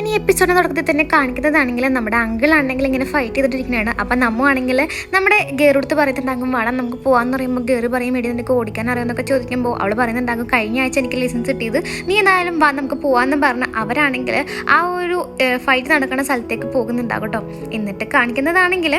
അങ്ങനെ ഈ എപ്പിസോഡിന് തുടക്കത്തിൽ തന്നെ കാണിക്കുന്നതാണെങ്കിൽ നമ്മുടെ അങ്കിൾ ആണെങ്കിൽ ഇങ്ങനെ ഫൈറ്റ് ചെയ്തിട്ടിരിക്കുന്നതാണ്. അപ്പം നമ്മാണെങ്കിൽ നമ്മുടെ ഗേറെടുത്ത് പറയുന്നുണ്ടാകും വേണം നമുക്ക് പോകാമെന്ന് പറയുമ്പോൾ ഗേറ് പറയും എടി നിനക്ക് ഓടിക്കാൻ അറിയാമെന്നൊക്കെ ചോദിക്കുമ്പോൾ അവൾ പറയുന്നുണ്ടാകും കഴിഞ്ഞ ആഴ്ച എനിക്ക് ലൈസൻസ് കിട്ടിയത്, നീ എന്തായാലും വാ നമുക്ക് പോകാമെന്ന് പറഞ്ഞ് അവരാണെങ്കിൽ ആ ഒരു ഫൈറ്റ് നടക്കുന്ന സ്ഥലത്തേക്ക് പോകുന്നുണ്ടാകും കേട്ടോ. എന്നിട്ട് കാണിക്കുന്നതാണെങ്കിൽ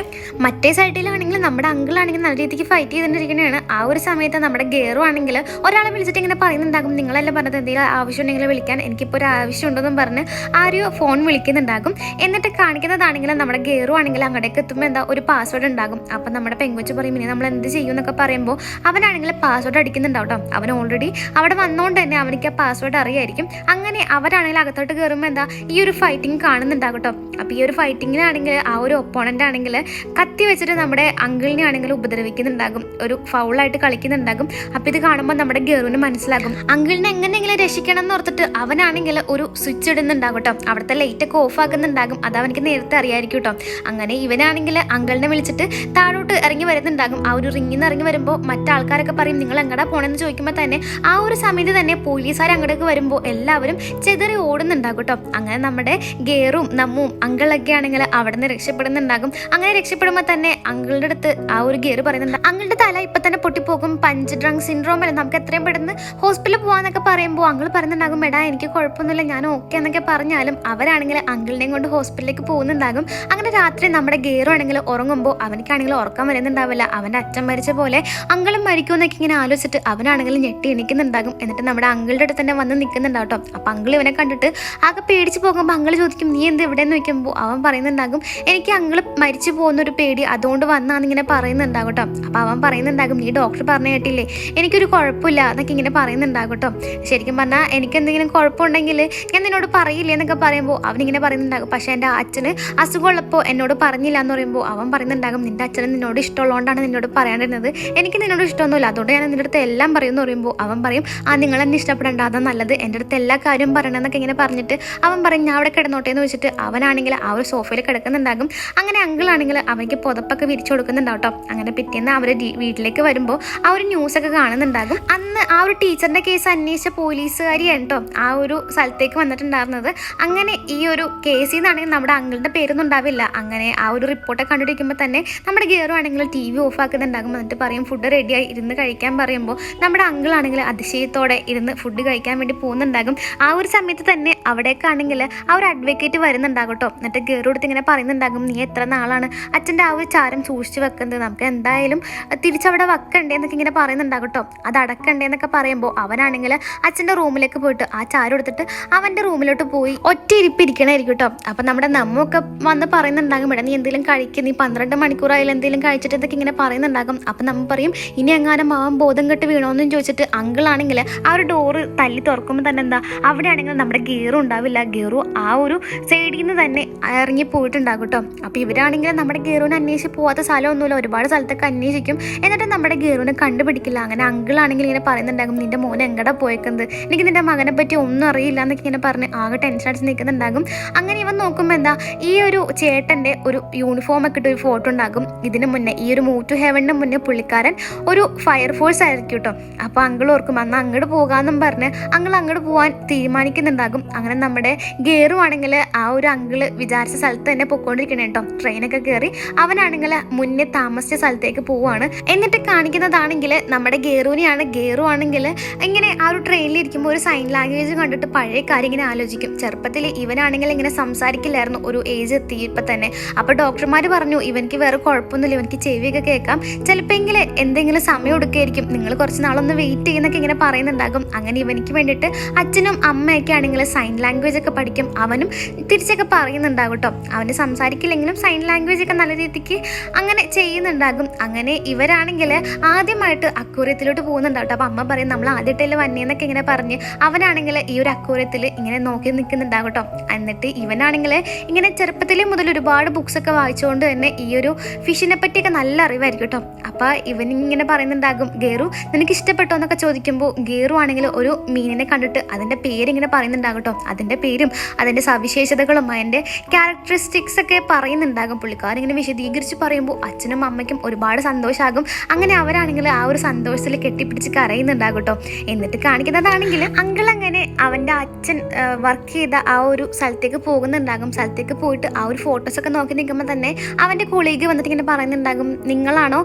മറ്റേ സൈഡിലാണെങ്കിൽ നമ്മുടെ അങ്കിളാണെങ്കിൽ നല്ല രീതിക്ക് ഫൈറ്റ് ചെയ്തിട്ടിരിക്കുന്നതാണ്. ആ ഒരു സമയത്ത് നമ്മുടെ ഗേറു ആണെങ്കിൽ ഒരാളെ വിളിച്ചിട്ട് ഇങ്ങനെ പറയുന്നുണ്ടാകും നിങ്ങളെല്ലാം പറഞ്ഞത് എന്തെങ്കിലും ആവശ്യം ഉണ്ടെങ്കിൽ വിളിക്കാൻ, എനിക്കിപ്പോൾ ഒരു ആവശ്യം ഉണ്ടെന്നും പറഞ്ഞ് ആരെയോ ഫോൺ വിളിക്കുന്നുണ്ടാകും. എന്നിട്ട് കാണിക്കുന്നതാണെങ്കിൽ നമ്മുടെ ഗേറു ആണെങ്കിൽ അങ്ങോട്ടേക്ക് എത്തുമ്പോൾ എന്താ ഒരു പാസ്വേഡ് ഉണ്ടാകും. അപ്പം നമ്മുടെ പെങ്കൊച്ച് പറയും ഇനി നമ്മൾ എന്ത് ചെയ്യും എന്നൊക്കെ പറയുമ്പോൾ അവനാണെങ്കിൽ പാസ്വേഡ് അടിക്കുന്നുണ്ടാവും കേട്ടോ. അവൻ ഓൾറെഡി അവിടെ വന്നുകൊണ്ട് തന്നെ അവനിക്ക് ആ പാസ്വേഡ് അറിയായിരിക്കും. അങ്ങനെ അവരാണെങ്കിൽ അകത്തോട്ട് കയറുമ്പോൾ എന്താ ഈ ഒരു ഫൈറ്റിംഗ് കാണുന്നുണ്ടാകും കേട്ടോ. അപ്പോൾ ഈ ഒരു ഫൈറ്റിങ്ങിനാണെങ്കിൽ ആ ഒരു ഒപ്പോണൻ്റ് ആണെങ്കിൽ കത്തി വെച്ചിട്ട് നമ്മുടെ അങ്കിളിനെ ആണെങ്കിൽ ഉപദ്രവിക്കുന്നുണ്ടാകും, ഒരു ഫൗളായിട്ട് കളിക്കുന്നുണ്ടാകും. അപ്പോൾ ഇത് കാണുമ്പോൾ നമ്മുടെ ഗേറുവിന് മനസ്സിലാകും അങ്കിളിനെ എങ്ങനെയെങ്കിലും രക്ഷിക്കണം എന്ന് ഓർത്തിട്ട് അവനാണെങ്കിൽ ഒരു സ്വിച്ച് ഇടുന്നുണ്ടാകും കേട്ടോ. അവിടുത്തെ ലൈറ്റൊക്കെ ഓഫ് ആക്കുന്നുണ്ടാകും, അത് അവനക്ക് നേരത്തെ അറിയായിരിക്കും കേട്ടോ. അങ്ങനെ ഇവനാണെങ്കിൽ അങ്കിളിനെ വിളിച്ചിട്ട് താഴോട്ട് ഇറങ്ങി വരുന്നുണ്ടാകും. ആ ഒരു റിങ്ങിൽ നിന്ന് ഇറങ്ങി വരുമ്പോൾ മറ്റാൾക്കാരൊക്കെ പറയും നിങ്ങൾ എങ്ങടാ പോണെന്ന് ചോദിക്കുമ്പോൾ തന്നെ ആ ഒരു സമയത്ത് തന്നെ പോലീസുകാർ അങ്ങോട്ടേക്ക് വരുമ്പോൾ എല്ലാവരും ചെതറി ഓടുന്നുണ്ടാകും കേട്ടോ. അങ്ങനെ നമ്മുടെ ഗേറും നമ്മും അങ്കിളൊക്കെ ആണെങ്കിൽ അവിടെ നിന്ന് രക്ഷപ്പെടുന്നുണ്ടാകും. അങ്ങനെ രക്ഷപ്പെടുമ്പോൾ തന്നെ അങ്കിളുടെ അടുത്ത് ആ ഒരു ഗേറ് പറയുന്നുണ്ട് അങ്കിളുടെ തല ഇപ്പം തന്നെ പൊട്ടിപ്പോകും, പഞ്ച് ഡ്രങ്ക് സിൻഡ്രോം അല്ലേ, നമുക്ക് എത്രയും പെട്ടെന്ന് ഹോസ്പിറ്റലിൽ പോകാന്നൊക്കെ പറയുമ്പോൾ അങ്കിൾ പറയുന്നുണ്ടാകും എടാ എനിക്ക് കുഴപ്പമൊന്നുമില്ല ഞാൻ ഓക്കെ എന്നൊക്കെ പറഞ്ഞാലും അവരാണെങ്കിൽ അങ്കിളിനെയും കൊണ്ട് ഹോസ്പിറ്റലിലേക്ക് പോകുന്നുണ്ടാകും. അങ്ങനെ രാത്രി നമ്മുടെ ഗേറു ആണെങ്കിൽ ഉറങ്ങുമ്പോൾ അവനക്കാണെങ്കിൽ ഉറക്കം വരുന്നുണ്ടാവില്ല. അവൻ്റെ അച്ഛൻ മരിച്ച പോലെ അങ്കിളും മരിക്കുമെന്നൊക്കെ ഇങ്ങനെ ആലോചിച്ചിട്ട് അവനാണെങ്കിൽ ഞെട്ടി എണീക്കുന്നുണ്ടാകും. എന്നിട്ട് നമ്മുടെ അങ്കിളുടെ അടുത്ത് തന്നെ വന്ന് നിൽക്കുന്നുണ്ടാവും കേട്ടോ. അപ്പം അങ്കിൾ ഇവനെ കണ്ടിട്ട് ആകെ പേടിച്ച് പോകുമ്പോൾ അങ്കിൾ ചോദിക്കും നീ എന്ത് ഇവിടെ എന്ന് ചോദിക്കുമ്പോൾ അവൻ പറയുന്നുണ്ടാകും എനിക്ക് അങ്കിൾ മരിച്ചു പോകുന്നൊരു പേടി അതുകൊണ്ട് വന്നാന്നിങ്ങനെ പറയുന്നുണ്ടാകും കേട്ടോ. അപ്പം അവൻ പറയുന്നുണ്ടാകും നീ ഡോക്ടർ പറഞ്ഞു കേട്ടില്ലേ എനിക്കൊരു കുഴപ്പമില്ല എന്നൊക്കെ ഇങ്ങനെ പറയുന്നുണ്ടാകും കേട്ടോ. ശരിക്കും പറഞ്ഞാൽ എനിക്ക് എന്തെങ്കിലും കുഴപ്പമുണ്ടെങ്കിൽ ഞാൻ നിന്നോട് പറയില്ലേ എന്നൊക്കെ പറയുമ്പോൾ അവനിങ്ങനെ പറയുന്നുണ്ടാകും പക്ഷേ എൻ്റെ അച്ഛന് അസുഖമുള്ളപ്പോൾ എന്നോട് പറഞ്ഞില്ല എന്ന് പറയുമ്പോൾ അവൻ പറയുന്നുണ്ടാകും നിൻ്റെ അച്ഛന് നിന്നോട് ഇഷ്ടമുള്ളതുകൊണ്ടാണ് നിന്നോട് പറയാണ്ടിരുന്നത്, എനിക്ക് നിന്നോട് ഇഷ്ടമൊന്നുമില്ല അതുകൊണ്ട് ഞാൻ നിൻ്റെ അടുത്ത് എല്ലാം പറയുമെന്ന് പറയുമ്പോൾ അവൻ പറയും നിങ്ങൾ എന്നെ ഇഷ്ടപ്പെടേണ്ട അതാ നല്ലത്, എൻ്റെ അടുത്ത് എല്ലാ കാര്യവും പറയണമെന്നൊക്കെ ഇങ്ങനെ പറഞ്ഞിട്ട് അവൻ പറയും ഞാൻ അവിടെ കിടന്നോട്ടെ എന്ന് വെച്ചിട്ട് അവനാണെങ്കിൽ ആ ഒരു സോഫയിൽ കിടക്കുന്നുണ്ടാകും. അങ്ങനെ അങ്കിളാണെങ്കിൽ അവർക്ക് പുതപ്പൊക്കെ വിരിച്ചു കൊടുക്കുന്നുണ്ടാവും കേട്ടോ. അങ്ങനെ പിറ്റേന്ന് അവർ വീട്ടിലേക്ക് വരുമ്പോൾ ആ ഒരു ന്യൂസൊക്കെ കാണുന്നുണ്ടാകും. അന്ന് ആ ഒരു ടീച്ചറിൻ്റെ കേസ് അന്വേഷിച്ച പോലീസുകാരിയാണ് കേട്ടോ ആ ഒരു സ്ഥലത്തേക്ക് വന്നിട്ടുണ്ടായിരുന്നത്. അങ്ങനെ ഈ ഒരു കേസിൽ നിന്നാണെങ്കിൽ നമ്മുടെ അങ്കിളുടെ പേരൊന്നും ഉണ്ടാവില്ല. അങ്ങനെ ആ ഒരു റിപ്പോർട്ടൊക്കെ കണ്ടിരിക്കുമ്പോൾ തന്നെ നമ്മുടെ ഗേറു ആണെങ്കിൽ TV ഓഫ് ആക്കുന്നുണ്ടാകും. എന്നിട്ട് പറയും ഫുഡ് റെഡിയായി ഇരുന്ന് കഴിക്കാൻ പറയുമ്പോൾ നമ്മുടെ അങ്കിളാണെങ്കിൽ അതിശയത്തോടെ ഇരുന്ന് ഫുഡ് കഴിക്കാൻ വേണ്ടി പോകുന്നുണ്ടാകും. ആ ഒരു സമയത്ത് തന്നെ അവിടേക്കാണെങ്കിൽ ആ ഒരു അഡ്വക്കേറ്റ് വരുന്നുണ്ടാകും കേട്ടോ. എന്നിട്ട് ഗേറു അടുത്ത് ഇങ്ങനെ പറയുന്നുണ്ടാകും നീ എത്ര നാളാണ് അച്ഛൻ്റെ ആ ഒരു ചാരം സൂക്ഷിച്ച് വെക്കുന്നത്, നമുക്ക് എന്തായാലും തിരിച്ചവിടെ വെക്കണ്ടേ എന്നൊക്കെ ഇങ്ങനെ പറയുന്നുണ്ടാകും കേട്ടോ. അത് അടക്കണ്ടേ എന്നൊക്കെ പറയുമ്പോൾ അവനാണെങ്കിൽ അച്ഛൻ്റെ റൂമിലേക്ക് പോയിട്ട് ആ ചാരം എടുത്തിട്ട് അവൻ്റെ റൂമിലോട്ട് പോയി ഒറ്റ ഇരിപ്പിരിക്കണമായിരിക്കും കേട്ടോ. അപ്പം നമ്മുടെ നമ്മൊക്കെ വന്ന് പറയുന്നുണ്ടാകും ഇവിടെ നീ എന്തെങ്കിലും കഴിക്കും, നീ 12 മണിക്കൂറായാലും എന്തെങ്കിലും കഴിച്ചിട്ട് എന്നൊക്കെ ഇങ്ങനെ പറയുന്നുണ്ടാകും. അപ്പം നമ്മൾ പറയും ഇനി എങ്ങാനും അവൻ ബോധം കെട്ട് വീണോന്നും ചോദിച്ചിട്ട് അങ്കിളാണെങ്കിൽ ആ ഒരു ഡോറ് തല്ലി തുറക്കുമ്പോൾ തന്നെ എന്താ അവിടെ ആണെങ്കിൽ നമ്മുടെ ഗേറു ഉണ്ടാവില്ല. ഗേറു ആ ഒരു സൈഡിൽ നിന്ന് തന്നെ ഇറങ്ങി പോയിട്ടുണ്ടാകും കേട്ടോ. അപ്പോൾ ഇവരാണെങ്കിൽ നമ്മുടെ ഗേറുവിനെ അന്വേഷിച്ച് പോകാത്ത സ്ഥലമൊന്നുമില്ല, ഒരുപാട് സ്ഥലത്തൊക്കെ അന്വേഷിക്കും. എന്നിട്ട് നമ്മുടെ ഗേറുവിനെ കണ്ടുപിടിക്കില്ല. അങ്ങനെ അങ്കിളാണെങ്കിൽ ഇങ്ങനെ പറയുന്നുണ്ടാകും നിൻ്റെ മോൻ എങ്ങടെ പോയേക്കുന്നത്, എനിക്ക് നിൻ്റെ മകനെ പറ്റി ഒന്നും അറിയില്ല എന്നൊക്കെ ഇങ്ങനെ പറഞ്ഞ് ആകെ ടെൻഷൻ അടിച്ച് നിൽക്കുന്നുണ്ടാകും. അങ്ങനെ ഇവൻ നോക്കുമ്പോൾ എന്താ ഈ ഒരു ചേട്ടൻ്റെ ഒരു യൂണിഫോം ഒക്കെ ഇട്ട് ഒരു ഫോട്ടോ ഉണ്ടാകും. ഇതിന് മുന്നേ ഈ ഒരു മൂവ് ടു ഹെവനിന് മുന്നേ പുള്ളിക്കാരൻ ഒരു ഫയർഫോഴ്സ് ആയിരിക്കും കേട്ടോ. അപ്പോൾ അങ്കിൾ ഓർക്കും അന്ന് അങ്ങോട്ട് പോകാമെന്നും പറഞ്ഞ് അങ്ങോട്ട് പോകാൻ തീരുമാനിക്കുന്നുണ്ടാകും. അങ്ങനെ നമ്മുടെ ഗേറു ആണെങ്കിൽ ആ ഒരു അങ്കിള് വിചാരിച്ച സ്ഥലത്ത് തന്നെ പൊയ്ക്കൊണ്ടിരിക്കണേ കേട്ടോ. ട്രെയിനൊക്കെ കയറി അവനാണെങ്കിൽ മുന്നേ താമസിച്ച സ്ഥലത്തേക്ക് പോവുകയാണ്. എന്നിട്ട് കാണിക്കുന്നതാണെങ്കിൽ നമ്മുടെ ഗേറുവിനെയാണ്. ഗേറു ആണെങ്കിൽ ഇങ്ങനെ ആ ഒരു ട്രെയിനിൽ ഇരിക്കുമ്പോൾ ഒരു സൈൻ ലാംഗ്വേജ് കണ്ടിട്ട് പഴയ കാര്യം ഇങ്ങനെ ആലോചിക്കും. ചെറുപ്പത്തിൽ ഇവനാണെങ്കിൽ ഇങ്ങനെ സംസാരിക്കില്ലായിരുന്നു, ഒരു ഏജ് എത്തിയപ്പോൾ തന്നെ. അപ്പോൾ ഡോക്ടർമാർ പറഞ്ഞു ഇവനിക്ക് വേറെ കുഴപ്പമൊന്നുമില്ല, ഇവനിക്ക് ചെവിയൊക്കെ കേൾക്കാം, ചിലപ്പോൾ എന്തെങ്കിലും സമയം എടുക്കുകയായിരിക്കും, നിങ്ങൾ കുറച്ച് നാളൊന്ന് വെയിറ്റ് ചെയ്യുന്നൊക്കെ ഇങ്ങനെ പറയുന്നുണ്ടാകും. അങ്ങനെ ഇവനിക്ക് വേണ്ടിയിട്ട് അച്ഛനും അമ്മയൊക്കെ ആണെങ്കിൽ സൈൻ ലാംഗ്വേജ് ഒക്കെ പഠിക്കും. അവനും തിരിച്ചൊക്കെ പറയുന്നുണ്ടാകും കേട്ടോ. അവന് സംസാരിക്കില്ലെങ്കിലും സൈൻ ലാംഗ്വേജ് ഒക്കെ നല്ല രീതിക്ക് അങ്ങനെ ചെയ്യുന്നുണ്ടാകും. അങ്ങനെ ഇവരാണെങ്കിൽ ആദ്യമായിട്ട് അക്വേറിയത്തിലോട്ട് പോകുന്നുണ്ടാവും കേട്ടോ. അപ്പോൾ അമ്മ പറയും നമ്മൾ ആദ്യമായിട്ടല്ലേ വന്നേന്നൊക്കെ ഇങ്ങനെ പറഞ്ഞ് അവനാണെങ്കിൽ ഈ ഒരു അക്വേറിയത്തിൽ ഇങ്ങനെ നോക്കി നിൽക്കുന്നുണ്ടാകും കേട്ടോ. എന്നിട്ട് ഇവനാണെങ്കിൽ ഇങ്ങനെ ചെറുപ്പത്തിൽ മുതൽ ഒരുപാട് ബുക്സൊക്കെ വായിച്ചുകൊണ്ട് തന്നെ ഈ ഒരു ഫിഷിനെ പറ്റിയൊക്കെ നല്ല അറിവായിരിക്കും കേട്ടോ. അപ്പോൾ ഇവനിങ്ങനെ പറയുന്നുണ്ടാകും ഗേറു നിനക്ക് ഇഷ്ടപ്പെട്ടോ എന്നൊക്കെ ചോദിക്കുമ്പോൾ ഗേറു ആണെങ്കിൽ ഒരു മീനിനെ കണ്ടിട്ട് അതിൻ്റെ പേരിങ്ങനെ പറയുന്നുണ്ടാകും കേട്ടോ. അതിൻ്റെ പേരും അതിൻ്റെ സവിശേഷതകളും അതിൻ്റെ ക്യാരക്ടറിസ്റ്റിക്സ് ഒക്കെ പറയുന്നുണ്ടാകും. പുള്ളിക്കാരിങ്ങനെ വിശദീകരിച്ച് പറയുമ്പോൾ അച്ഛനും അമ്മയ്ക്കും ഒരുപാട് സന്തോഷമാകും. അങ്ങനെ അവരാണെങ്കിൽ ആ ഒരു സന്തോഷത്തിൽ കെട്ടിപ്പിടിച്ച് കരയുന്നുണ്ടാകും കേട്ടോ. എന്നിട്ട് കാണിക്കുന്നതാണെങ്കിൽ അങ്കിൾ അങ്ങനെ അവൻ്റെ അച്ഛൻ വർക്ക് ചെയ്ത ആ ഒരു സ്ഥലത്തേക്ക് പോകുന്നുണ്ടാകും. സ്ഥലത്തേക്ക് പോയിട്ട് ആ ഒരു ഫോട്ടോസൊക്കെ നോക്കി നിൽക്കുമ്പോൾ തന്നെ അവൻ്റെ കൊളീഗ് വന്നിട്ട് ഇങ്ങനെ പറയുന്നുണ്ടാകും, നിങ്ങളാണോ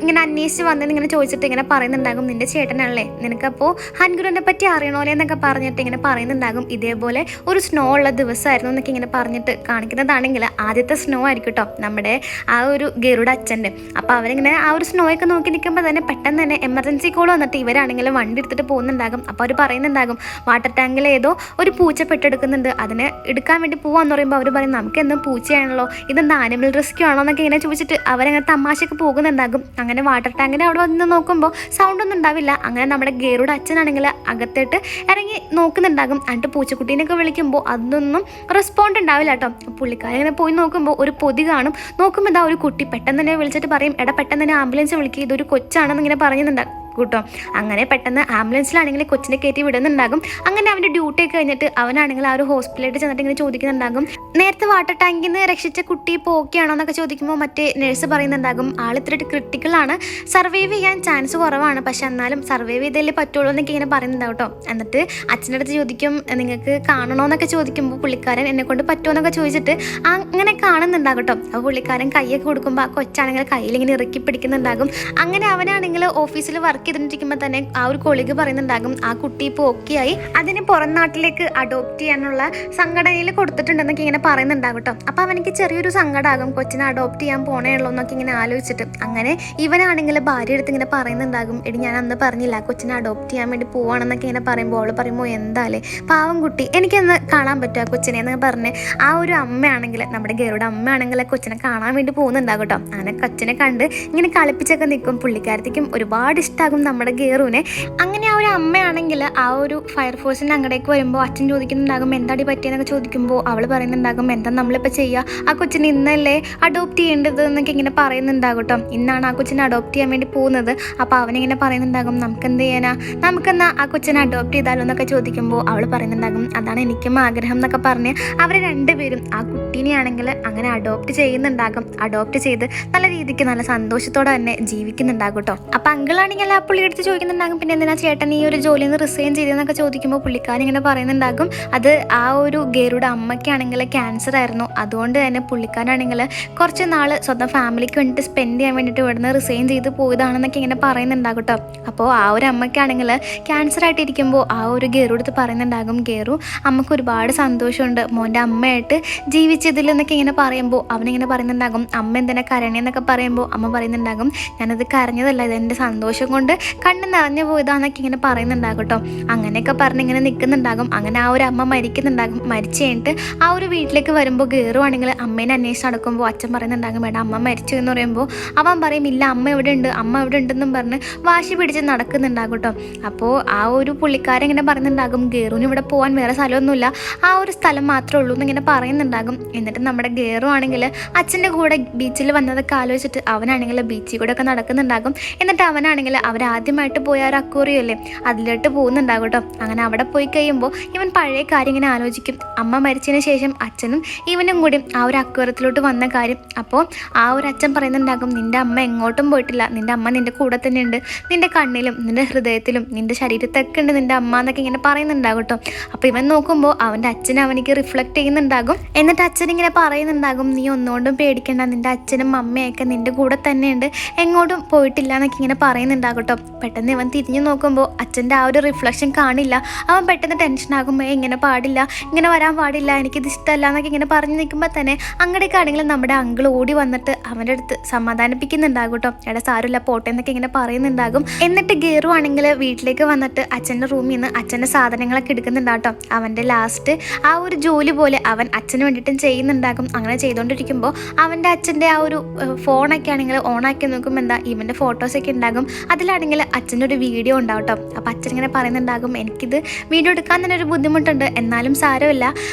ഇങ്ങനെ അന്വേഷിച്ച് വന്നത് ഇങ്ങനെ ചോദിച്ചിട്ട് ഇങ്ങനെ പറയുന്നുണ്ടാകും, നിൻ്റെ ചേട്ടനല്ലേ, നിനക്കപ്പോൾ ഹൻഗുരുവിനെ പറ്റി അറിയണോല്ലേ എന്നൊക്കെ പറഞ്ഞിട്ട് ഇങ്ങനെ പറയുന്നുണ്ടാകും. ഇതേപോലെ ഒരു സ്നോ ഉള്ള ദിവസമായിരുന്നു എന്നൊക്കെ ഇങ്ങനെ പറഞ്ഞിട്ട് കാണിക്കുന്നതാണെങ്കിൽ ആദ്യത്തെ സ്നോ ആയിരിക്കും കേട്ടോ നമ്മുടെ ആ ഒരു ഗരുഡ അച്ഛൻ്റെ. അപ്പോൾ അവരിങ്ങനെ ആ ഒരു സ്നോയൊക്കെ നോക്കി നിൽക്കുമ്പോൾ തന്നെ പെട്ടെന്ന് തന്നെ എമർജൻസി കോൾ വന്നിട്ട് ഇവരാണെങ്കിലും വണ്ടി എടുത്തിട്ട് പോകുന്നുണ്ടാകും. അപ്പോൾ അവർ പറയുന്നുണ്ടാകും, വാട്ടർ ടാങ്കിൽ ഏതോ ഒരു പൂച്ച പെട്ടെടുക്കുന്നുണ്ട്, അതിനെ എടുക്കാൻ വേണ്ടി പോവാന്ന് പറയുമ്പോൾ അവർ പറയും, നമുക്ക് എന്നും പൂച്ചയാണല്ലോ, ഇതെന്താ ആനിമൽ റെസ്ക്യൂ ആണോ എന്നൊക്കെ ഇങ്ങനെ ചോദിച്ചിട്ട് അവരങ്ങനെ തമാശയൊക്കെ പോകുന്നുണ്ടാകും. അങ്ങനെ വാട്ടർ ടാങ്കിൻ്റെ അവിടെ വന്ന് നോക്കുമ്പോൾ സൗണ്ട് ഒന്നും ഉണ്ടാവില്ല. അങ്ങനെ നമ്മുടെ ഗരുഡ അച്ഛനാണെങ്കിൽ അകത്തേട്ട് ഇറങ്ങി നോക്കുന്നുണ്ടാകും. എന്നിട്ട് പൂച്ചക്കുട്ടീനൊക്കെ വിളിക്കുമ്പോൾ അതൊന്നും റെസ്പോണ്ട് ഉണ്ടാവില്ല കേട്ടോ. പുള്ളിക്കാരൻ ഇങ്ങനെ പോയി നോക്കുമ്പോൾ ഒരു പൊതി കാണും. നോക്കുമ്പോൾ എന്താ ഒരു കുട്ടി പെട്ടെന്ന് തന്നെ വിളിച്ചിട്ട് പറയും, എടാ പെട്ടെന്ന് തന്നെ ആംബുലൻസ് വിളിക്കുക, ഇതൊരു കൊച്ചാണെന്ന് ഇങ്ങനെ പറയുന്നുണ്ടാകും കൂട്ടോ. അങ്ങനെ പെട്ടെന്ന് ആംബുലൻസിലാണെങ്കിൽ കൊച്ചിനെ കയറ്റി വിടുന്നുണ്ടാകും. അങ്ങനെ അവൻ്റെ ഡ്യൂട്ടി ഒക്കെ കഴിഞ്ഞിട്ട് അവനാണെങ്കിൽ ആ ഒരു ഹോസ്പിറ്റലായിട്ട് ചെന്നിട്ട് ഇങ്ങനെ ചോദിക്കുന്നുണ്ടാകും, നേരത്തെ വാട്ടർ ടാങ്കിൽ നിന്ന് രക്ഷിച്ച കുട്ടി ഇപ്പോൾ ഓക്കെ ആണോ എന്നൊക്കെ ചോദിക്കുമ്പോൾ മറ്റേ നഴ്സ് പറയുന്നുണ്ടാകും, ആൾ ഇത്തിരി ക്രിട്ടിക്കലാണ്, സർവൈവ് ചെയ്യാൻ ചാൻസ് കുറവാണ്, പക്ഷെ എന്നാലും സർവൈവ് ചെയ്തല്ലേ പറ്റുള്ളൂ എന്നൊക്കെ ഇങ്ങനെ പറയുന്നുണ്ടാവും കേട്ടോ. എന്നിട്ട് അച്ഛൻ്റെ അടുത്ത് ചോദിക്കും, നിങ്ങൾക്ക് കാണണോന്നൊക്കെ ചോദിക്കുമ്പോൾ പുള്ളിക്കാരൻ എന്നെ കൊണ്ട് പറ്റുമോ എന്നൊക്കെ ചോദിച്ചിട്ട് അങ്ങനെ കാണുന്നുണ്ടാകും കേട്ടോ. അപ്പോൾ പുള്ളിക്കാരൻ കൈയൊക്കെ കൊടുക്കുമ്പോൾ ആ കൊച്ചാണെങ്കിൽ കയ്യിൽ ഇങ്ങനെ ഇറക്കി പിടിക്കുന്നുണ്ടാകും. അങ്ങനെ അവനാണെങ്കിൽ ഓഫീസിൽ വർക്ക് ചെയ്തിട്ടിരിക്കുമ്പോൾ തന്നെ ആ ഒരു കൊളീഗ് പറയുന്നുണ്ടാകും, ആ കുട്ടി ഇപ്പോൾ ഓക്കെ ആയി, അതിന് പുറം നാട്ടിലേക്ക് അഡോപ്റ്റ് ചെയ്യാനുള്ള സംഘടനയിൽ കൊടുത്തിട്ടുണ്ടെന്നൊക്കെ ഇങ്ങനെ പറയുന്നുണ്ടാകും കേട്ടോ. അപ്പോൾ അവനക്ക് ചെറിയൊരു സങ്കടമാകും, കൊച്ചിനെ അഡോപ്റ്റ് ചെയ്യാൻ പോണേ ഉള്ളൂ എന്നൊക്കെ ഇങ്ങനെ ആലോചിച്ചിട്ട്. അങ്ങനെ ഇവനാണെങ്കിൽ ഭാര്യ എടുത്ത് ഇങ്ങനെ പറയുന്നുണ്ടാകും, എടി ഞാൻ അന്ന് പറഞ്ഞില്ല കൊച്ചിനെ അഡോപ്റ്റ് ചെയ്യാൻ വേണ്ടി പോവാണെന്നൊക്കെ ഇങ്ങനെ പറയുമ്പോൾ അവൾ പറയുമ്പോൾ എന്താലേ പാവം കുട്ടി, എനിക്കൊന്ന് കാണാൻ പറ്റുമോ ആ കൊച്ചിനെ എന്നൊക്കെ പറഞ്ഞ് ആ ഒരു അമ്മയാണെങ്കിൽ നമ്മുടെ ഗരുഡ അമ്മയാണെങ്കിൽ കൊച്ചിനെ കാണാൻ വേണ്ടി പോകുന്നുണ്ടാകും കേട്ടോ. അങ്ങനെ കൊച്ചിനെ കണ്ട് ഇങ്ങനെ കളിപ്പിച്ചൊക്കെ നിൽക്കും. പുള്ളിക്കാരത്തേക്കും ഒരുപാട് ഇഷ്ടമാകും നമ്മുടെ ഗേറുവിനെ. അങ്ങനെ ആ ഒരു അമ്മയാണെങ്കിൽ ആ ഒരു ഫയർഫോഴ്സിൻ്റെ അങ്ങടേക്ക് വരുമ്പോൾ അച്ഛൻ ചോദിക്കുന്നുണ്ടാകും, എന്താടി പറ്റിയെന്നൊക്കെ ചോദിക്കുമ്പോൾ അവൾ പറയുന്നുണ്ടാകും, എന്താ നമ്മളിപ്പോൾ ചെയ്യുക, ആ കൊച്ചിനെ ഇന്നല്ലേ അഡോപ്റ്റ് ചെയ്യേണ്ടത് എന്നൊക്കെ ഇങ്ങനെ പറയുന്നുണ്ടാകും കേട്ടോ. ഇന്നാണ് ആ കൊച്ചിനെ അഡോപ്റ്റ് ചെയ്യാൻ വേണ്ടി പോകുന്നത്. അപ്പോൾ അവനിങ്ങനെ പറയുന്നുണ്ടാകും, നമുക്ക് എന്ത് ചെയ്യാനാ, നമുക്കെന്നാ ആ കൊച്ചിനെ അഡോപ്റ്റ് ചെയ്താലോ എന്നൊക്കെ ചോദിക്കുമ്പോൾ അവൾ പറയുന്നുണ്ടാകും, അതാണ് എനിക്കും ആഗ്രഹം എന്നൊക്കെ പറഞ്ഞ് അവർ രണ്ടുപേരും ആ കുട്ടീനെയാണെങ്കിൽ അങ്ങനെ അഡോപ്റ്റ് ചെയ്യുന്നുണ്ടാകും. അഡോപ്റ്റ് ചെയ്ത് നല്ല രീതിക്ക് നല്ല സന്തോഷത്തോടെ തന്നെ ജീവിക്കുന്നുണ്ടാകും കേട്ടോ. അപ്പോൾ അങ്കിളാണെങ്കിൽ ആ പുള്ളി എടുത്ത് ചോദിക്കുന്നുണ്ടാകും, പിന്നെ എന്തിനാ ചേട്ടൻ ഈ ഒരു ജോലിയിൽ നിന്ന് റിസൈൻ ചെയ്തതെന്നൊക്കെ ചോദിക്കുമ്പോൾ പുള്ളിക്കാരൻ ഇങ്ങനെ പറയുന്നുണ്ടാകും, അത് ആ ഒരു ഗരുഡ അമ്മയ്ക്കാണെങ്കിൽ ക്യാൻസർ ആയിരുന്നു, അതുകൊണ്ട് തന്നെ പുള്ളിക്കാരാണെങ്കിൽ കുറച്ച് നാൾ സ്വന്തം ഫാമിലിക്ക് വേണ്ടിയിട്ട് സ്പെൻഡ് ചെയ്യാൻ വേണ്ടിയിട്ട് ഇവിടുന്ന് റിസൈൻ ചെയ്ത് പോയതാണെന്നൊക്കെ ഇങ്ങനെ പറയുന്നുണ്ടാകും കേട്ടോ. അപ്പോൾ ആ ഒരു അമ്മയ്ക്കാണെങ്കിൽ ക്യാൻസർ ആയിട്ടിരിക്കുമ്പോൾ ആ ഒരു ഗരു എടുത്ത് പറയുന്നുണ്ടാകും, ഗരു അമ്മക്ക് ഒരുപാട് സന്തോഷമുണ്ട് മോൻ്റെ അമ്മയായിട്ട് ജീവിച്ചതിൽ എന്നൊക്കെ ഇങ്ങനെ പറയുമ്പോൾ അവനിങ്ങനെ പറയുന്നുണ്ടാകും, അമ്മ എന്തിനാ കരണേന്നൊക്കെ പറയുമ്പോൾ അമ്മ പറയുന്നുണ്ടാകും, ഞാനത് കരഞ്ഞതല്ല, ഇത് എൻ്റെ സന്തോഷം കൊണ്ട് കണ്ണ് നിറഞ്ഞു പോയതാന്നൊക്കെ ഇങ്ങനെ പറയുന്നുണ്ടാകും കേട്ടോ. അങ്ങനെയൊക്കെ പറഞ്ഞ് ഇങ്ങനെ നിൽക്കുന്നുണ്ടാകും. അങ്ങനെ ആ ഒരു അമ്മ മരിക്കുന്നുണ്ടാകും. മരിച്ചു കഴിഞ്ഞിട്ട് ആ ഒരു വീട്ടിലേക്ക് വരുമ്പോൾ ഗേറുവാണെങ്കിൽ അമ്മേനെ അന്വേഷിച്ച് നടക്കുമ്പോൾ അച്ഛൻ പറയുന്നുണ്ടാകും, വേണ്ട അമ്മ മരിച്ചു എന്ന് പറയുമ്പോൾ അവൻ പറയും, ഇല്ല അമ്മ എവിടെ ഉണ്ട്, അമ്മ എവിടെ ഉണ്ടെന്നും പറഞ്ഞ് വാശി പിടിച്ച് നടക്കുന്നുണ്ടാകും കേട്ടോ. അപ്പോൾ ആ ഒരു പുള്ളിക്കാരൻ ഇങ്ങനെ പറയുന്നുണ്ടാകും, ഗേറുവിന് ഇവിടെ പോകാൻ വേറെ സ്ഥലമൊന്നുമില്ല, ആ ഒരു സ്ഥലം മാത്രമേ ഉള്ളൂ എന്നിങ്ങനെ പറയുന്നുണ്ടാകും. എന്നിട്ട് നമ്മുടെ ഗേറു ആണെങ്കിൽ അച്ഛൻ്റെ കൂടെ ബീച്ചിൽ വന്നതൊക്കെ ആലോചിച്ചിട്ട് അവനാണെങ്കിൽ ബീച്ചിൽ കൂടെ ഒക്കെ നടക്കുന്നുണ്ടാകും. എന്നിട്ട് അവനാണെങ്കിൽ അവരാദ്യമായിട്ട് പോയ ഒരു അക്വേറിയം അല്ലേ അതിലോട്ട് പോകുന്നുണ്ടാകും കേട്ടോ. അങ്ങനെ അവിടെ പോയി കഴിയുമ്പോൾ ഇവൻ പഴയ കാര്യം ഇങ്ങനെ ആലോചിക്കും, അമ്മ മരിച്ചതിന് ശേഷം അച്ഛനും ഇവനും കൂടി ആ ഒരു അക്വേറിയത്തിലോട്ട് വന്ന കാര്യം. അപ്പോൾ ആ ഒരു അച്ഛൻ പറയുന്നുണ്ടാകും, നിൻ്റെ അമ്മ എങ്ങോട്ടും പോയിട്ടില്ല, നിൻ്റെ അമ്മ നിൻ്റെ കൂടെ തന്നെ ഉണ്ട്, നിൻ്റെ കണ്ണിലും നിൻ്റെ ഹൃദയത്തിലും നിൻ്റെ ശരീരത്തൊക്കെ ഉണ്ട് നിൻ്റെ അമ്മ എന്നൊക്കെ ഇങ്ങനെ പറയുന്നുണ്ടാകും കേട്ടോ. അപ്പോൾ ഇവൻ നോക്കുമ്പോൾ അവൻ്റെ അച്ഛനെ അവനിക്ക് റിഫ്ലക്റ്റ് ചെയ്യുന്നുണ്ടാകും. എന്നിട്ട് അച്ഛൻ ഇങ്ങനെ പറയുന്നുണ്ടാകും, നീ ഒന്നുകൊണ്ടും പേടിക്കേണ്ട, നിൻ്റെ അച്ഛനും അമ്മയൊക്കെ നിൻ്റെ കൂടെ തന്നെയുണ്ട്, എങ്ങോട്ടും പോയിട്ടില്ല എന്നൊക്കെ ഇങ്ങനെ പറയുന്നുണ്ടാകും കേട്ടോ. പെട്ടെന്ന് ഇവൻ തിരിഞ്ഞു നോക്കുമ്പോൾ അച്ഛൻ്റെ ആ ഒരു റിഫ്ലക്ഷൻ കാണില്ല. അവൻ പെട്ടെന്ന് ടെൻഷനാകുമ്പോൾ ഇങ്ങനെ പാടില്ല, ഇങ്ങനെ വരാൻ പാടില്ല, എനിക്കിത് ഇഷ്ടമല്ല എന്നൊക്കെ ഇങ്ങനെ പറഞ്ഞു നിൽക്കുമ്പോൾ തന്നെ അങ്ങടേക്കാണെങ്കിലും നമ്മുടെ അങ്കിൾ ഓടി വന്നിട്ട് അവൻ്റെ അടുത്ത് സമാധാനിപ്പിക്കുന്നുണ്ടാകും കേട്ടോ. എടാ സാരമില്ല പോട്ടെ എന്നൊക്കെ ഇങ്ങനെ പറയുന്നുണ്ടാകും. എന്നിട്ട് ഗേറു ആണെങ്കിൽ വീട്ടിലേക്ക് വന്നിട്ട് അച്ഛൻ്റെ റൂമിൽ നിന്ന് അച്ഛൻ്റെ സാധനങ്ങളൊക്കെ എടുക്കുന്നുണ്ടാട്ടോ. അവൻ്റെ ലാസ്റ്റ് ആ ഒരു ജോലി പോലെ അവൻ അച്ഛന് വേണ്ടിയിട്ടും ചെയ്യുന്നുണ്ടാകും. അങ്ങനെ ചെയ്തുകൊണ്ടിരിക്കുമ്പോൾ അവൻ്റെ അച്ഛൻ്റെ ആ ഒരു ഫോണൊക്കെ ആണെങ്കിൽ ഓണാക്കി നോക്കുമ്പോൾ എന്താ ഇവൻ്റെ ഫോട്ടോസൊക്കെ ഉണ്ടാകും. അതിലാണെങ്കിൽ അച്ഛൻ്റെ ഒരു വീഡിയോ ഉണ്ടാവും കേട്ടോ. അപ്പോൾ അച്ഛൻ ഇങ്ങനെ പറയുന്നുണ്ടാകും, എനിക്കിത് വീഡിയോ എടുക്കാൻ തന്നെ ഒരു ബുദ്ധിമുട്ടുണ്ട്, എന്നാലും സാരമില്ല,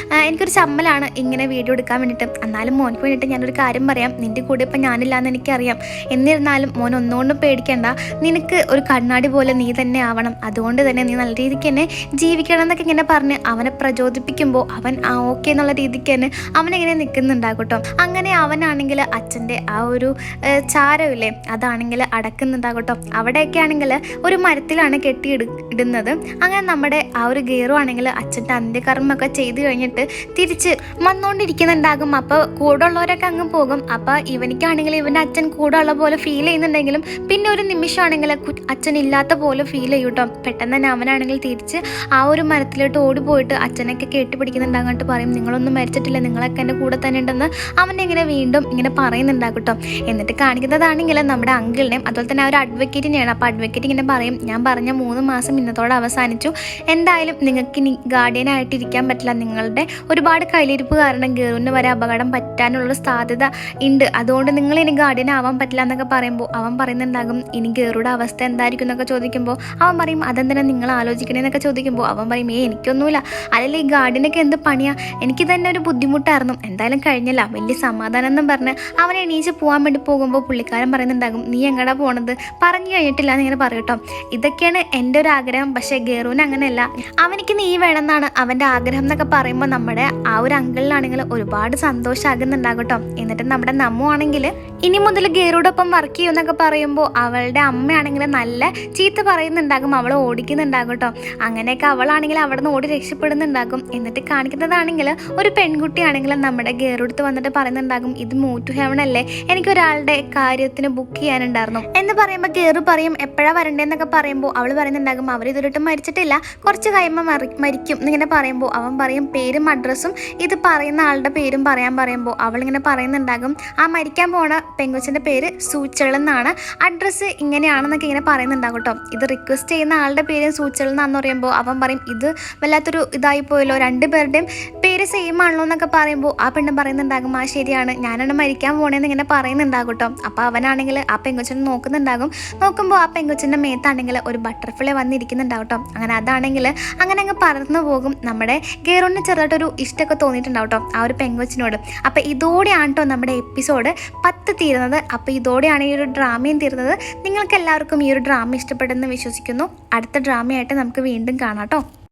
എനിക്കൊരു ചമ്മലാണ് ഇങ്ങനെ വീഡിയോ എടുക്കാൻ വേണ്ടിയിട്ട്, എന്നാലും മോനക്ക് വേണ്ടിയിട്ട് ഞാനൊരു കാര്യം പറയാം, നിൻ്റെ കൂടെ ഇപ്പം ഞാനില്ലാന്ന് എനിക്കറിയാം, എന്നിരുന്നാലും മോൻ ഒന്നുകൊണ്ടും പേടിക്കേണ്ട, നിനക്ക് ഒരു കണ്ണാടി പോലെ നീ തന്നെ ആവണം, അതുകൊണ്ട് തന്നെ നീ നല്ല രീതിക്ക് തന്നെ ജീവിക്കണം എന്നൊക്കെ ഇങ്ങനെ പറഞ്ഞ് അവനെ പ്രചോദിപ്പിക്കുമ്പോൾ അവൻ ഓക്കെ എന്നുള്ള രീതിക്ക് തന്നെ അവനെങ്ങനെ നിൽക്കുന്നുണ്ടാകും കേട്ടോ. അങ്ങനെ അവനാണെങ്കിൽ അച്ഛൻ്റെ ആ ഒരു ചാരമില്ലേ അതാണെങ്കിൽ അടക്കുന്നുണ്ടാകും കേട്ടോ. അവിടെയൊക്കെ ആണെങ്കിൽ ഒരു മരത്തിലാണ് ഇടുന്നത്. അങ്ങനെ നമ്മുടെ ആ ഒരു ഗേറു ആണെങ്കിൽ അച്ഛൻ്റെ അന്ത്യകർമ്മൊക്കെ ചെയ്ത് കഴിഞ്ഞിട്ട് തിരിച്ച് വന്നുകൊണ്ടിരിക്കുന്നുണ്ടാകും. അപ്പോൾ കൂടെ ഉള്ളവരൊക്കെ അങ്ങ് പോകും. അപ്പോൾ ഇവനിക്കാണെങ്കിൽ ഇവൻ്റെ അച്ഛൻ കൂടെ ഉള്ള പോലെ ഫീൽ ചെയ്യുന്നുണ്ടെങ്കിലും പിന്നെ ഒരു നിമിഷമാണെങ്കിൽ അച്ഛൻ ഇല്ലാത്ത പോലെ ഫീൽ ചെയ്യും കേട്ടോ. പെട്ടെന്ന് തന്നെ അവനാണെങ്കിൽ തിരിച്ച് ആ ഒരു മരത്തിലോട്ട് ഓടിപ്പോയിട്ട് അച്ഛനൊക്കെ കെട്ടിപ്പിടിക്കുന്നുണ്ടാകട്ട് പറയും, നിങ്ങളൊന്നും മരിച്ചിട്ടില്ല, നിങ്ങളൊക്കെ എൻ്റെ കൂടെ തന്നെ ഉണ്ടെന്ന് അവനെ ഇങ്ങനെ വീണ്ടും ഇങ്ങനെ പറയുന്നുണ്ടാകും കേട്ടോ. എന്നിട്ട് കാണിക്കുന്നതാണെങ്കിൽ നമ്മുടെ അങ്കിളിനെയും അതുപോലെ തന്നെ ആ ഒരു അഡ്വക്കേറ്റിനെയാണ്. അപ്പോൾ അഡ്വക്കേറ്റ് ഇങ്ങനെ പറയും, ഞാൻ പറഞ്ഞ 3 മാസം ഇന്നത്തോടെ അവസാനിച്ചു, എന്തായാലും നിങ്ങൾക്ക് ഇനി ഗാർഡിയനായിട്ട് ഇരിക്കാൻ പറ്റില്ല, നിങ്ങളുടെ ഒരുപാട് കയ്യിലിരിപ്പ് കാരണം ഗേറുവിന് വരെ അപകടം പറ്റാനുള്ളൊരു സാധ്യത ഉണ്ട്, അതുകൊണ്ട് നിങ്ങൾ ഇനി ഗാർഡിയൻ ആവാൻ പറ്റില്ല എന്നൊക്കെ പറയുമ്പോൾ അവൻ പറയുന്നുണ്ടാകും, ഇനി ഗേറുടെ അവസ്ഥ എന്തായിരിക്കും എന്നൊക്കെ ചോദിക്കുമ്പോൾ അവൻ പറയും, അതെന്തിനാ നിങ്ങൾ ആലോചിക്കണേന്നൊക്കെ ചോദിക്കുമ്പോൾ അവൻ പറയും, എനിക്കൊന്നുമില്ല, അല്ലെങ്കിൽ ഈ ഗാർഡിയനൊക്കെ എന്ത് പണിയാ, എനിക്ക് തന്നെ ഒരു ബുദ്ധിമുട്ടായിരുന്നു, എന്തായാലും കഴിഞ്ഞല്ല, വലിയ സമാധാനം എന്നും പറഞ്ഞ് അവൻ എണീച്ച് പോകാൻ വേണ്ടി പോകുമ്പോൾ പുള്ളിക്കാരൻ പറയുന്നുണ്ടാകും, നീ എങ്ങടാ പോണത്, പറഞ്ഞു കഴിഞ്ഞിട്ടില്ല എന്നിങ്ങനെ പറയട്ടോ. ഇതൊക്കെയാണ് എൻ്റെ ഒരു ആഗ്രഹം, പക്ഷേ ഗേറുവിന് അങ്ങനെയല്ല, അവനിക്ക് നീ വേണമെന്നാണ് അവൻ്റെ ആഗ്രഹം എന്നൊക്കെ പറയുമ്പോൾ നമ്മുടെ ആ ഒരു അങ്കിളിനാണെങ്കിൽ ഒരുപാട് സന്തോഷമാകുന്നുണ്ടാകട്ടോ. എന്നിട്ട് നമ്മുടെ നമ്മു ആണെങ്കിൽ ഇനി മുതൽ ഗേറുടൊപ്പം വർക്ക് ചെയ്യുമെന്നൊക്കെ പറയുമ്പോൾ അവളുടെ അമ്മയാണെങ്കിൽ നല്ല ചീത്ത പറയുന്നുണ്ടാകും, അവൾ ഓടിക്കുന്നുണ്ടാകും കേട്ടോ. അങ്ങനെയൊക്കെ അവളാണെങ്കിൽ അവിടെ നിന്ന് ഓടി രക്ഷപ്പെടുന്നുണ്ടാകും. എന്നിട്ട് കാണിക്കുന്നതാണെങ്കിൽ ഒരു പെൺകുട്ടിയാണെങ്കിൽ നമ്മുടെ ഗേറുടുത്ത് വന്നിട്ട് പറയുന്നുണ്ടാകും, ഇത് മൂവ് ടു ഹെവൻ അല്ലേ, എനിക്കൊരാളുടെ കാര്യത്തിന് ബുക്ക് ചെയ്യാനുണ്ടായിരുന്നു എന്ന് പറയുമ്പോൾ ഗേറു പറയും, എപ്പോഴാണ് വരണ്ടേന്നൊക്കെ പറയുമ്പോൾ അവൾ പറയുന്നുണ്ടാകും, അവർ ഇതുവരെയിട്ടും മരിച്ചിട്ടില്ല, കുറച്ച് കഴിയുമ്പോൾ മരിക്കും എന്നിങ്ങനെ പറയുമ്പോൾ അവൻ പറയും പേരും അഡ്രസ്സും ഇത് പറയുന്ന ആളുടെ പേരും പറയാൻ പറയുമ്പോൾ അവളിങ്ങനെ പറയുന്നുണ്ടാകും, ആ മരിക്കാൻ പോണ പെങ്കൊച്ചിൻ്റെ പേര് സൂച്ചളെന്നാണ്, അഡ്രസ്സ് ഇങ്ങനെയാണെന്നൊക്കെ ഇങ്ങനെ പറയുന്നുണ്ടാകും കേട്ടോ. ഇത് റിക്വസ്റ്റ് ചെയ്യുന്ന ആളുടെ പേര് സൂച്ചളെന്നാന്ന് പറയുമ്പോൾ അവൻ പറയും, ഇത് വല്ലാത്തൊരു ഇതായി പോയല്ലോ, 2 പേരുടെയും പേര് സെയിം ആണല്ലോ എന്നൊക്കെ പറയുമ്പോൾ ആ പെണ്ണും പറയുന്നുണ്ടാകും, ആ ശരിയാണ്, ഞാനാണ് മരിക്കാൻ പോണേന്ന് ഇങ്ങനെ പറയുന്നുണ്ടാകും കേട്ടോ. അപ്പോൾ അവനാണെങ്കിൽ ആ പെങ്കൊച്ചിനെ നോക്കുന്നുണ്ടാകും. നോക്കുമ്പോൾ ആ പെങ്കൊച്ചിൻ്റെ മേത്താണെങ്കിൽ ഒരു ബട്ടർഫ്ലൈ വന്നിരിക്കുന്നുണ്ടാവും കേട്ടോ. അങ്ങനെ അതാണെങ്കിൽ അങ്ങനെ അങ്ങ് പറന്നു പോകും. നമ്മുടെ ഗേറുവിന് ചെറുതായിട്ടൊരു ഇഷ്ടമൊക്കെ തോന്നിയിട്ടുണ്ടാവും കേട്ടോ ആ ഒരു പെങ്കൊച്ചിനോട്. അപ്പോൾ ഇതോടെയാണ് കേട്ടോ നമ്മുടെ എപ്പിസോഡ് 10 തീരുന്നത്. അപ്പോൾ ഇതോടെയാണ് ഈ ഒരു ഡ്രാമയും തീരുന്നത്. നിങ്ങൾക്ക് എല്ലാവർക്കും ഈ ഒരു ഡ്രാമ ഇഷ്ടപ്പെട്ടെന്ന് വിശ്വസിക്കുന്നു. അടുത്ത ഡ്രാമയായിട്ട് നമുക്ക് വീണ്ടും കാണാം കേട്ടോ.